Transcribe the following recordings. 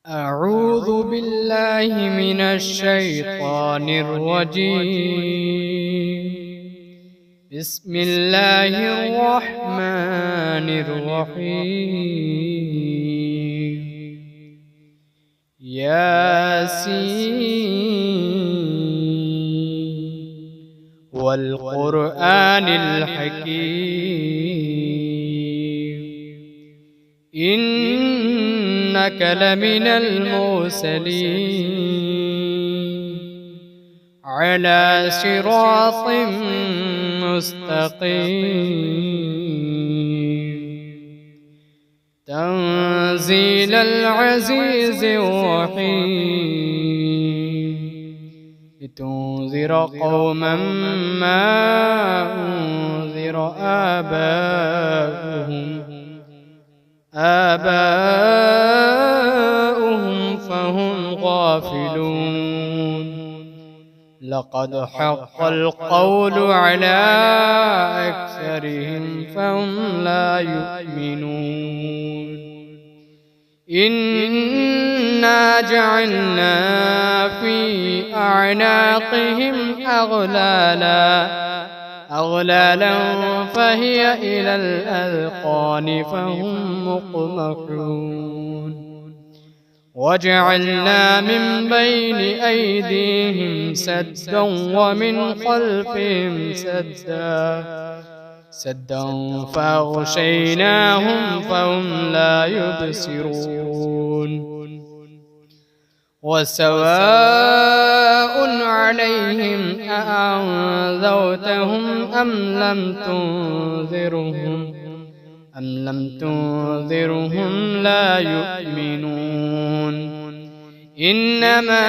أعوذ بالله من الشيطان الرجيم. بسم الله الرحمن الرحيم. ياسين والقرآن الحكيم إنك لمن المرسلين على صراط مستقيم تنزيل العزيز الرحيم لتنذر قوما ما أنذر آباؤهم فهم غافلون. لقد حق القول على أكثرهم فهم لا يؤمنون. إنا جعلنا في أعناقهم أغلالا فهي إلى الأذقان فهم مقمحون. وجعلنا من بين أيديهم سدا ومن خلفهم سدا فأغشيناهم فهم لا يبصرون. وسواء عليهم أأنذرتهم أم لم تنذرهم لا يؤمنون. إنما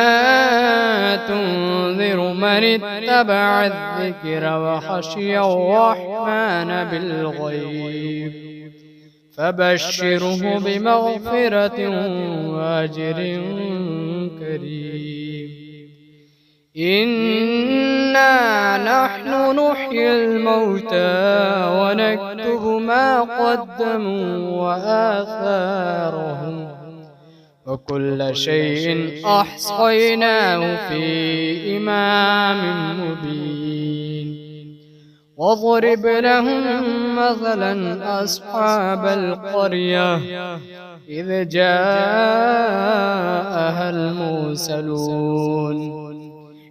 تنذر من اتبع الذكر وخشي الرحمن بالغيب فبشره بمغفرة وأجر كريم. إنا نحن نحيي الموتى ونكتب ما قدموا وآثارهم وكل شيء أحصيناه في إمام مبين. واضرب لهم مثلا أصحاب القرية إذ جاءها المرسلون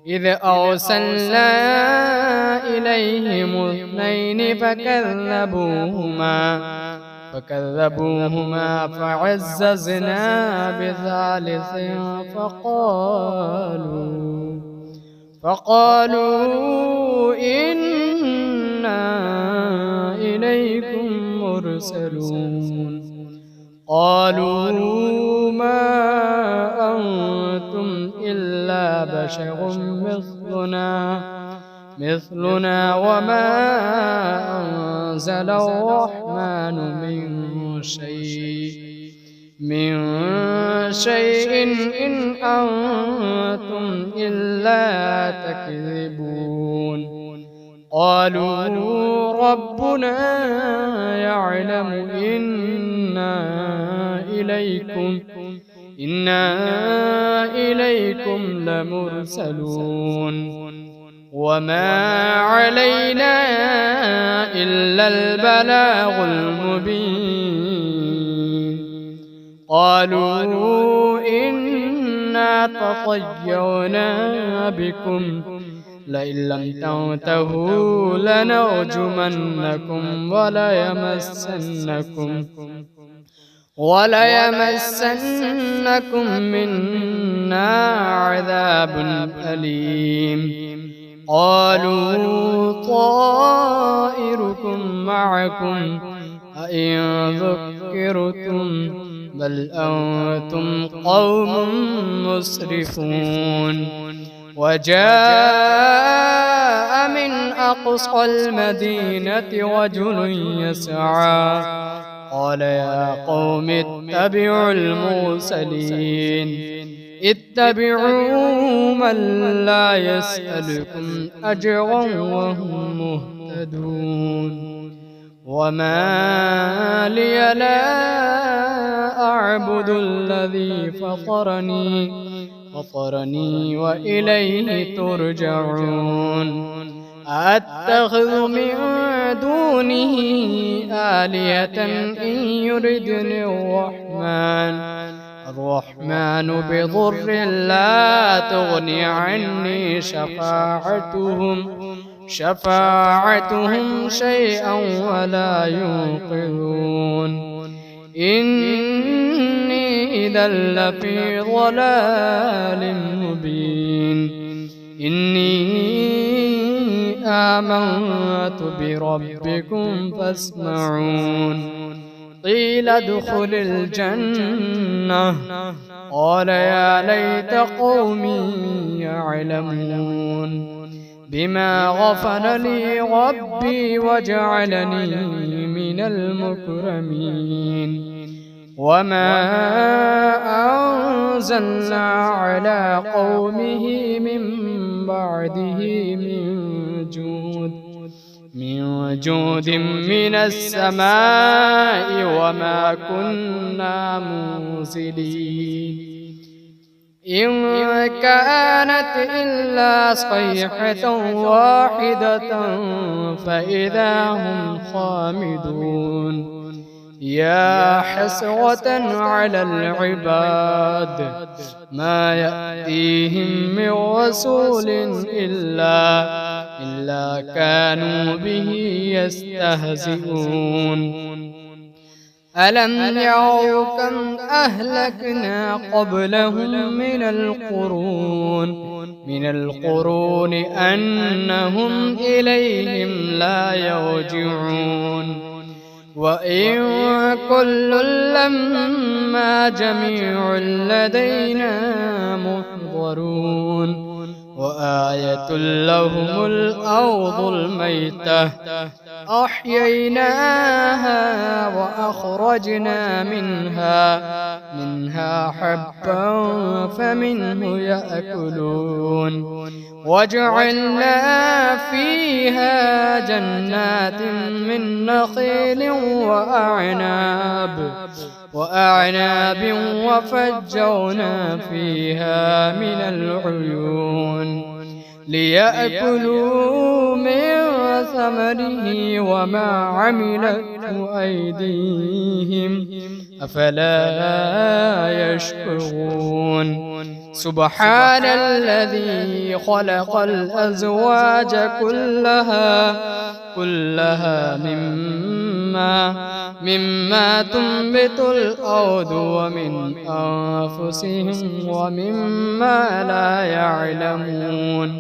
إذ أرسلنا إليهم اثنين فكذبوهما فعززنا بثالث فقالوا إنا إليكم مرسلون. قالوا ما أنتم إلا بشر مثلنا وما أنزل الرحمن من شيء إن أنتم إلا تكذبون. قالوا ربنا يعلم إنا إليكم لمرسلون وما علينا إلا البلاغ المبين. قالوا إنا تطيرنا بكم لئن لم تنتهوا لنرجمنكم وليمسنكم منا عذاب أليم. قالوا طائركم معكم أئن ذكرتم بل أنتم قوم مسرفون. وجاء من أقصى المدينة رجل يسعى قال يا قوم اتبعوا المرسلين اتبعوا من لا يسألكم أجرا وهم مهتدون. وما لي لا أعبد الذي فطرني وإليه ترجعون أتخذ من دونه آلهة إن يردني الرحمن بضر لا تغني عني شفاعتهم شيئا ولا ينقذون إني إذا لفي ضلال مبين إني آمنت بربكم فاسمعون قيل ادخل الجنة قال يا ليت قومي يعلمون بما غفر لي ربي وجعلني من المكرمين وما أنزلنا على قومه من بعده من جود من السماء وما كنا منزلين إن كانت إلا صيحة واحدة فإذا هم خامدون يا حسرة على العباد ما يأتيهم من رسول إلا كانوا به يستهزئون ألم يروا كم أهلكنا قبلهم من القرون أنهم إليهم لا يرجعون وإن كل لما جميع لدينا محضرون وآية لهم الأرض الميتة أحييناها وأخرجنا منها حبا فمنه يأكلون وجعلنا فيها جنات من نخيل وأعناب وفجرنا فيها من العيون ليأكلوا من ثمره وما عملته أيديهم أفلا يشكرون سبحان الذي خلق الأزواج كلها مما تنبت الأرض ومن أنفسهم ومما لا يعلمون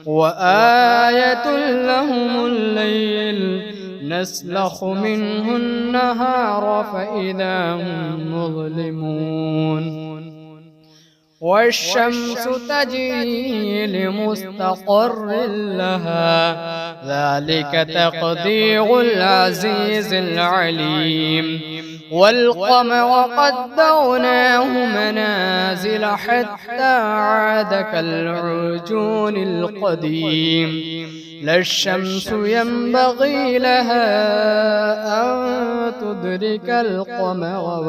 وآية لهم الليل نسلخ منه النهار فإذا هم مظلمون والشمس تجري لمستقر لها ذلك تقدير العزيز العليم والقمر قدرناه منازل حتى عاد كالعرجون القديم لا الشمس ينبغي لها أن تدرك القمر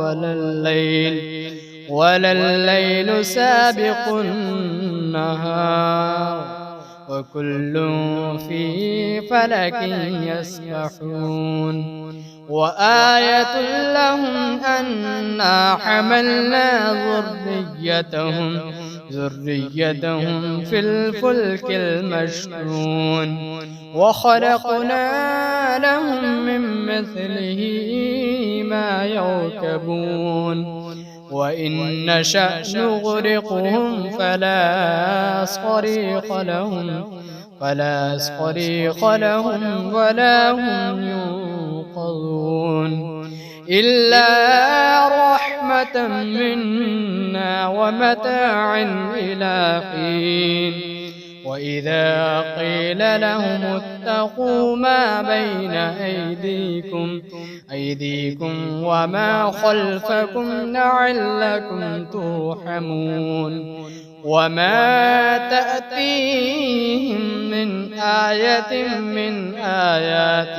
ولا الليل سابق النهار وكل في فلك يسبحون وآية لهم أنا حملنا ذريتهم في الفلك المشحون وخلقنا لهم من مثله ما يركبون وإن نشأ نغرقهم فلا صريخ لهم ولا هم ينقذون إلا رحمة منا ومتاعا إلى حين وإذا قيل لهم اتقوا ما بين أيديكم وما خلفكم لعلكم ترحمون وما تأتيهم من آية من آيات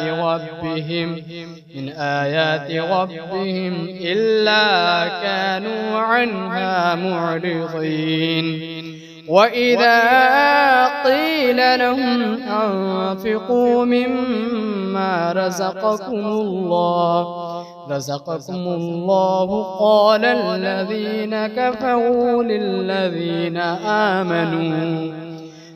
ربهم إلا كانوا عنها معرضين وإذا قيل لهم أنفقوا مما رزقكم الله قال الذين كفروا للذين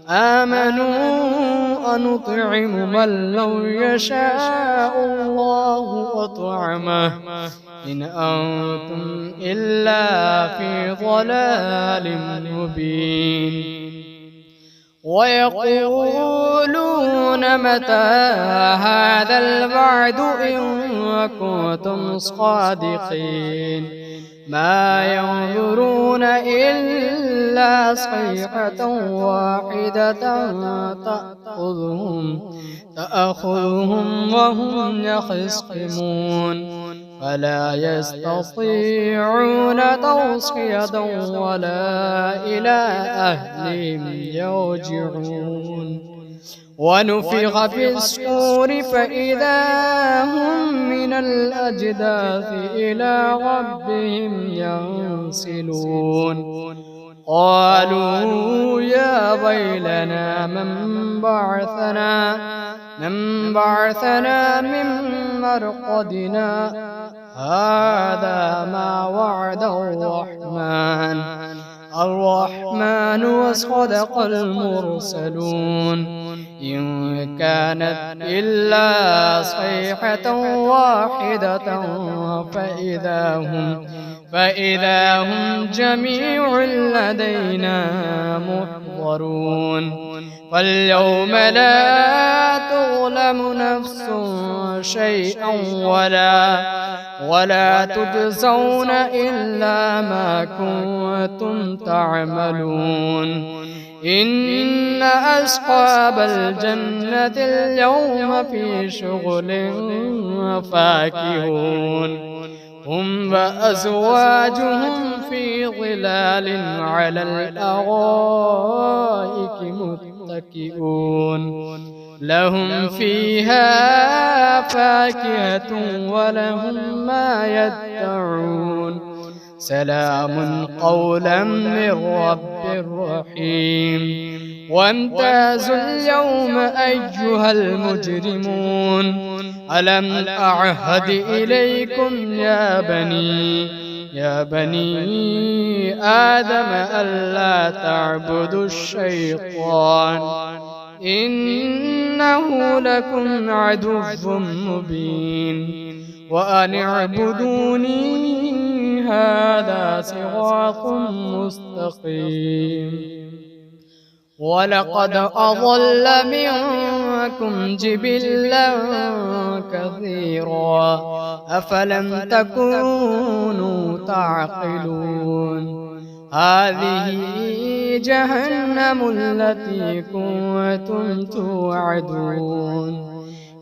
آمنوا أنطعم من لو يشاء الله أطعمه إن أنتم إلا في ضلال مبين ويقولون متى هذا الوعد إن كنتم صادقين ما ينظرون إلا صيحة واحدة تأخذهم وهم يخصمون فلا يستطيعون توصية ولا إلى أهلهم يرجعون ونفخ في الصور فإذا هم من الأجداث إلى ربهم ينسلون قالوا يا ويلنا من بعثنا من مرقدنا هذا ما وعد الرحمن وصدق المرسلون إن كانت إلا صيحة واحدة فإذا هم جميع لدينا محضرون فاليوم لا تظلم نفس شيئا ولا تجزون إلا ما كنتم تعملون إن أصحاب الجنة اليوم في شغل فاكهون هم وأزواجهم في ظلال على الأرائك متكئون لهم فيها فاكهة ولهم ما يدعون سلام قولا من رب رحيم وامتازوا اليوم أيها المجرمون ألم أعهد إليكم يا بني آدم ألا تعبدوا الشيطان إنه لكم عدو مبين وأن اعبدوني هذا صراط مستقيم ولقد أضل منكم جبلا كثيرا أفلم تكونوا تعقلون هذه جهنم التي كنتم توعدون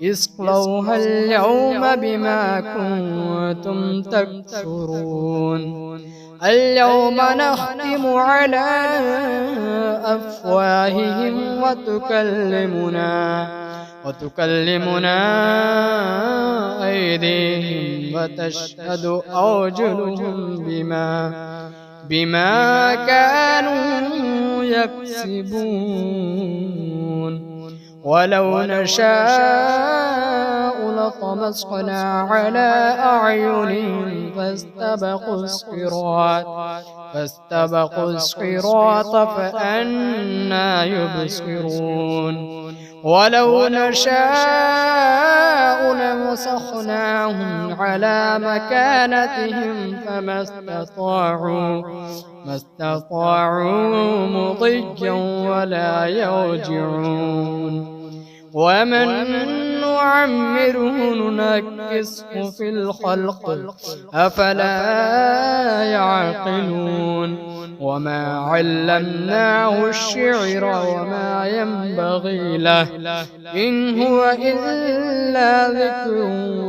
اصلوها اليوم بما كنتم تكفرون اليوم نختم على أفواههم وتكلمنا أيديهم وتشهد أرجلهم بما كانوا يكسبون ولو نشاء لطمسنا على أعينهم فاستبقوا الصراط فأنى يبصرون ولو نشاء لمسخناهم على مكانتهم فما استطاعوا مضيا ولا يرجعون ومن نعمره ننكسه في الخلق أفلا يعقلون وما علمناه الشعر وما ينبغي له إن هو إلا ذكر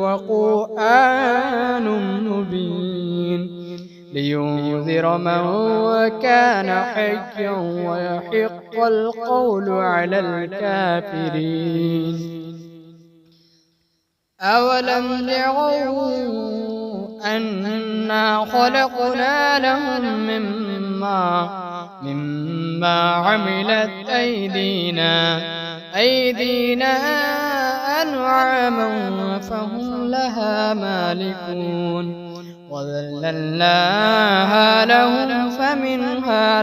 وقرآن مبين لينذر من كان حيا ويحق القول على الكافرين أولم يروا أنا خلقنا لهم مما عملت أيدينا أنعاما فهم لها مالكون وذللناها لهم فمنها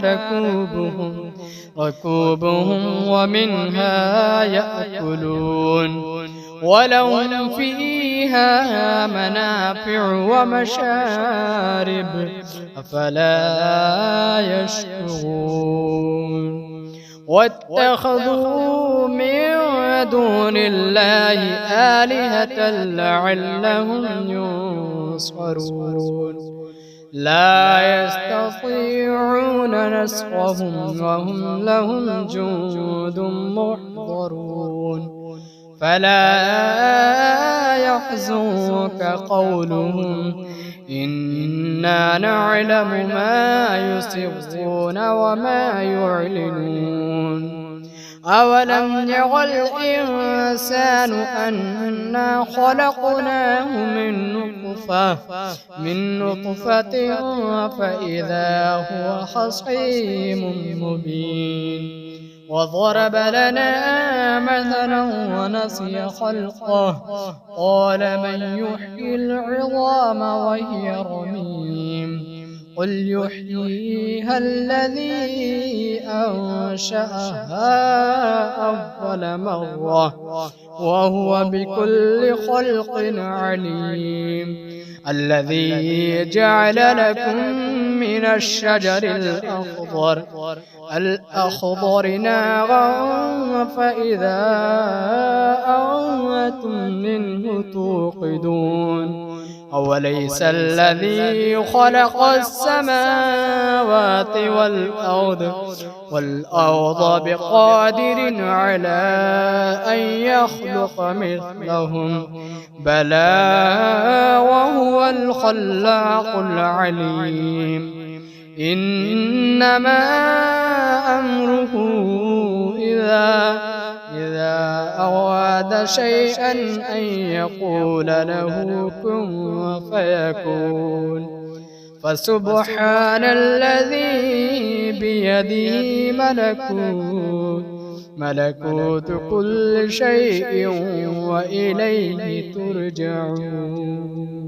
ركوبهم ومنها يأكلون ولهم فيها منافع ومشارب أفلا يشكرون واتخذوا من دون الله آلهة لعلهم ينصرون لا يستطيعون نصرهم وهم لهم جند محضرون فلا يحزنك قولهم إنا نعلم ما يسرون وما يعلنون أولم ير الإنسان أنا خلقناه من نطفة فإذا هو خصيم مبين وضرب لنا مثلا ونسي خلقه قال من يحيي العظام وهي رميم قل يحييها الذي أنشأها أول مرة وهو بكل خلق عليم الذي جعل لكم من الشجر الأخضر نارا فإذا أنتم منه توقدون أوليس الذي خلق السماوات والأرض بقادر على أن يخلق مثلهم بلى وهو الخلاق العليم إنما أمره إذا أراد شيئا أن يقول له كن فيكون فسبحان الذي بيده ملكوت كل شيء وإليه ترجعون.